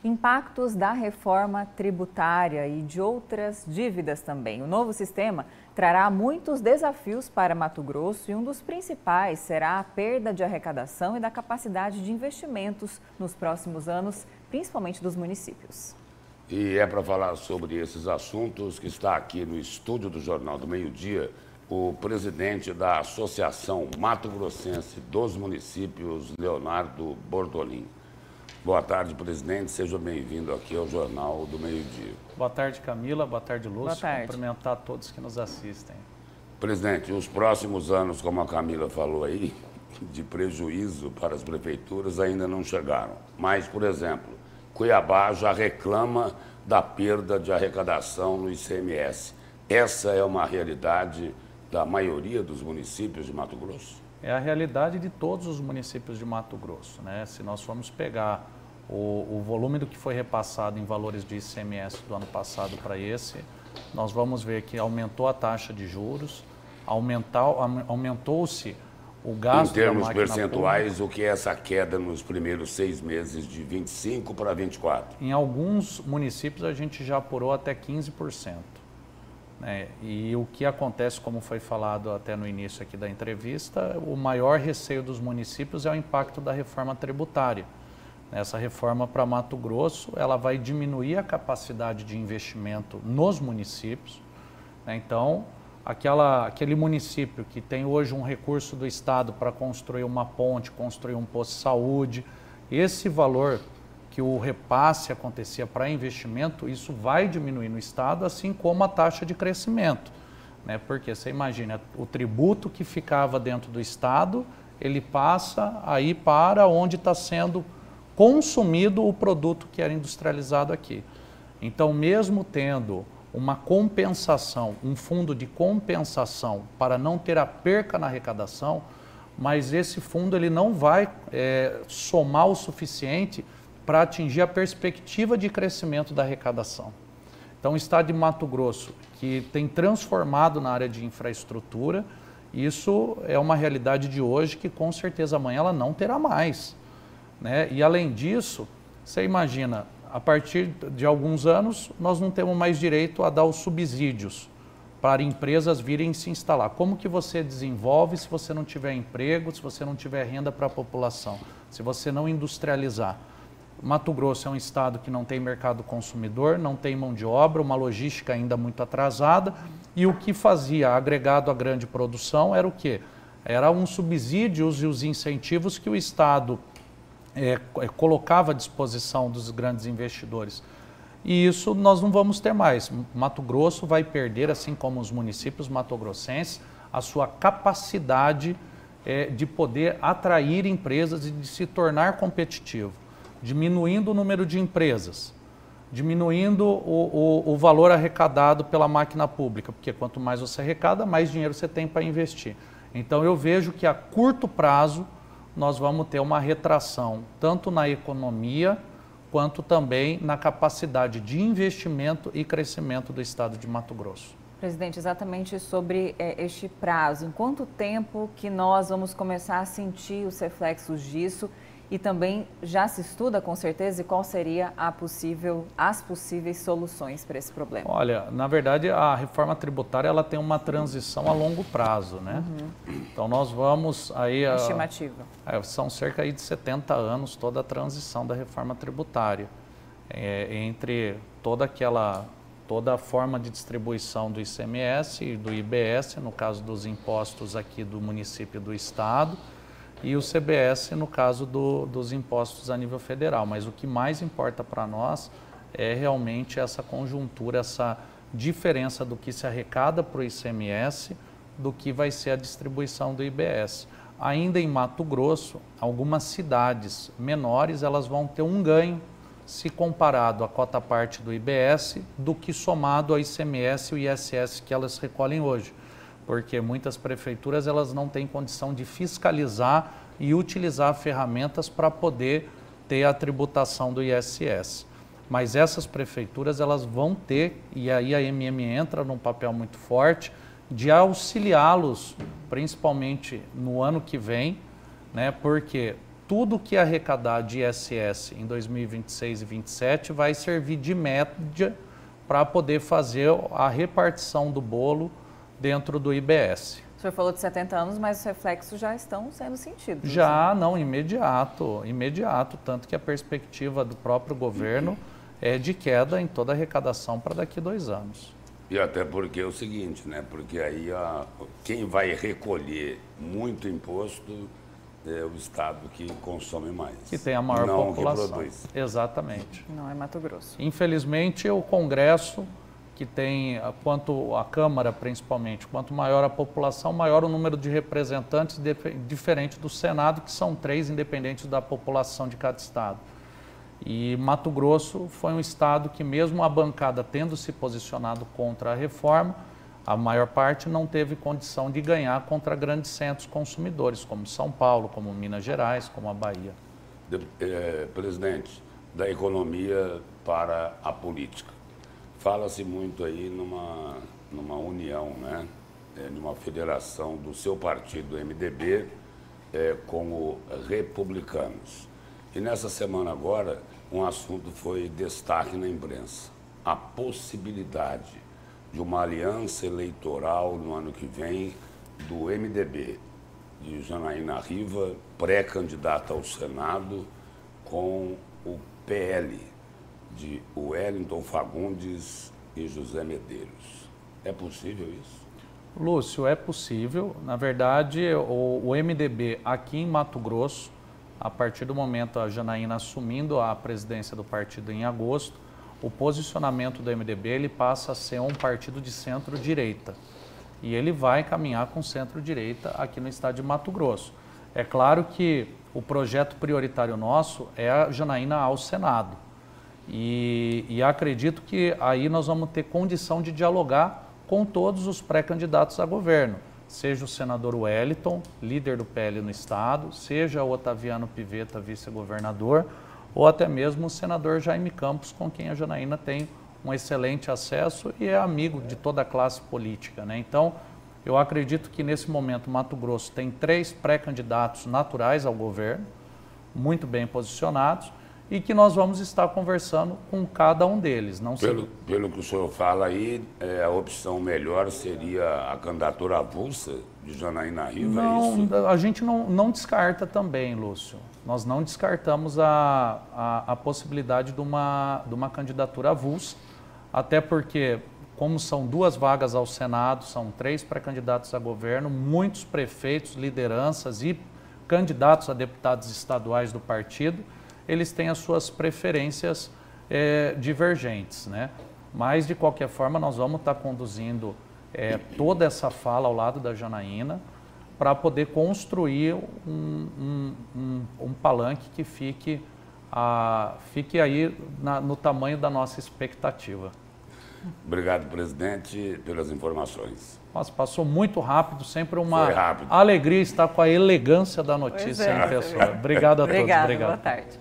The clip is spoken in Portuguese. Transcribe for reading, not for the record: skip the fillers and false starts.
Impactos da reforma tributária e de outras dívidas também. O novo sistema trará muitos desafios para Mato Grosso e um dos principais será a perda de arrecadação e da capacidade de investimentos nos próximos anos, principalmente dos municípios. E é para falar sobre esses assuntos que está aqui no estúdio do Jornal do Meio-Dia o presidente da Associação Mato Grossense dos Municípios, Leonardo Bortolin. Boa tarde, presidente. Seja bem-vindo aqui ao Jornal do Meio-Dia. Boa tarde, Camila. Boa tarde, Lúcio. Boa tarde. Cumprimentar todos que nos assistem. Presidente, os próximos anos, como a Camila falou aí, de prejuízo para as prefeituras ainda não chegaram. Mas, por exemplo, Cuiabá já reclama da perda de arrecadação no ICMS. Essa é uma realidade da maioria dos municípios de Mato Grosso? É a realidade de todos os municípios de Mato Grosso, né? Se nós formos pegar o volume do que foi repassado em valores de ICMS do ano passado para esse, nós vamos ver que aumentou a taxa de juros, aumentou-se o gasto da máquina pública. Em termos percentuais, o que é essa queda nos primeiros 6 meses de 25 para 24? Em alguns municípios a gente já apurou até 15%. E o que acontece, como foi falado até no início aqui da entrevista, o maior receio dos municípios é o impacto da reforma tributária. Essa reforma para Mato Grosso, ela vai diminuir a capacidade de investimento nos municípios. Então, aquele município que tem hoje um recurso do Estado para construir uma ponte, construir um posto de saúde, esse valor que o repasse acontecia para investimento, isso vai diminuir no Estado, assim como a taxa de crescimento. Porque você imagina, o tributo que ficava dentro do Estado, ele passa aí para onde está sendo consumido o produto que era industrializado aqui. Então, mesmo tendo uma compensação, um fundo de compensação para não ter a perca na arrecadação, mas esse fundo ele não vai somar o suficiente para atingir a perspectiva de crescimento da arrecadação. Então, o Estado de Mato Grosso, que tem transformado na área de infraestrutura, isso é uma realidade de hoje que, com certeza, amanhã ela não terá mais. E, além disso, você imagina, a partir de alguns anos, nós não temos mais direito a dar os subsídios para empresas virem se instalar. Como que você desenvolve se você não tiver emprego, se você não tiver renda para a população, se você não industrializar? Mato Grosso é um estado que não tem mercado consumidor, não tem mão de obra, uma logística ainda muito atrasada, e o que fazia agregado à grande produção era o quê? Eram os subsídios e os incentivos que o Estado colocava à disposição dos grandes investidores. E isso nós não vamos ter mais. Mato Grosso vai perder, assim como os municípios matogrossenses, a sua capacidade de poder atrair empresas e de se tornar competitivo, diminuindo o número de empresas, diminuindo o valor arrecadado pela máquina pública, porque quanto mais você arrecada, mais dinheiro você tem para investir. Então eu vejo que a curto prazo nós vamos ter uma retração, tanto na economia, quanto também na capacidade de investimento e crescimento do estado de Mato Grosso. Presidente, exatamente sobre este prazo, em quanto tempo que nós vamos começar a sentir os reflexos disso? E também já se estuda com certeza qual seria as possíveis soluções para esse problema? Olha, na verdade a reforma tributária ela tem uma transição a longo prazo, né? Então nós vamos aí... Estimativa. São cerca aí de 70 anos toda a transição da reforma tributária. Entre toda a forma de distribuição do ICMS e do IBS, no caso dos impostos aqui do município e do estado, e o CBS no caso dos impostos a nível federal. Mas o que mais importa para nós é realmente essa conjuntura, essa diferença do que se arrecada para o ICMS do que vai ser a distribuição do IBS. Ainda em Mato Grosso, algumas cidades menores elas vão ter um ganho se comparado à cota parte do IBS do que somado ao ICMS e o ISS que elas recolhem hoje. Porque muitas prefeituras elas não têm condição de fiscalizar e utilizar ferramentas para poder ter a tributação do ISS. Mas essas prefeituras elas vão ter, e aí a entra num papel muito forte, de auxiliá-los, principalmente no ano que vem, porque tudo que arrecadar de ISS em 2026 e 2027 vai servir de média para poder fazer a repartição do bolo dentro do IBS. O senhor falou de 70 anos, mas os reflexos já estão sendo sentidos. Já, não, imediato, tanto que a perspectiva do próprio governo é de queda em toda a arrecadação para daqui a 2 anos. E até porque é o seguinte, né? Porque aí quem vai recolher muito imposto é o estado que consome mais. Que tem a maior não população. Que produz. Exatamente. Não é Mato Grosso. Infelizmente, o Congresso, que tem, quanto a Câmara principalmente, quanto maior a população, maior o número de representantes, diferente do Senado, que são 3 independentes da população de cada estado. E Mato Grosso foi um estado que, mesmo a bancada tendo se posicionado contra a reforma, a maior parte não teve condição de ganhar contra grandes centros consumidores, como São Paulo, como Minas Gerais, como a Bahia. Presidente, da economia para a política. Fala-se muito aí numa união, né? Numa federação do seu partido, MDB, com os republicanos. E nessa semana agora, um assunto foi destaque na imprensa. A possibilidade de uma aliança eleitoral no ano que vem do MDB, de Janaína Riva, pré-candidata ao Senado, com o PL, de Wellington Fagundes e José Medeiros. É possível isso? Lúcio, é possível. Na verdade, o MDB aqui em Mato Grosso, a partir do momento a Janaína assumindo a presidência do partido em agosto, o posicionamento do MDB ele passa a ser um partido de centro-direita. E ele vai caminhar com centro-direita aqui no estado de Mato Grosso. É claro que o projeto prioritário nosso é a Janaína ao Senado. E acredito que aí nós vamos ter condição de dialogar com todos os pré-candidatos a governo. Seja o senador Wellington, líder do PL no estado, seja o Otaviano Pivetta, vice-governador, ou até mesmo o senador Jaime Campos, com quem a Janaína tem um excelente acesso e é amigo de toda a classe política, né? Então, eu acredito que nesse momento Mato Grosso tem 3 pré-candidatos naturais ao governo, muito bem posicionados, e que nós vamos estar conversando com cada um deles. Pelo que o senhor fala aí, a opção melhor seria a candidatura avulsa de Janaína Riva, não, é isso? A gente não descarta também, Lúcio. Nós não descartamos a possibilidade de uma candidatura avulsa, até porque, como são 2 vagas ao Senado, são 3 pré-candidatos a governo, muitos prefeitos, lideranças e candidatos a deputados estaduais do partido, eles têm as suas preferências divergentes, né? Mas, de qualquer forma, nós vamos estar conduzindo toda essa fala ao lado da Janaína para poder construir um palanque que fique aí no tamanho da nossa expectativa. Obrigado, presidente, pelas informações. Nossa, passou muito rápido, sempre uma alegria estar com a elegância da notícia em pessoa. Obrigado a todos. Obrigado. Boa tarde.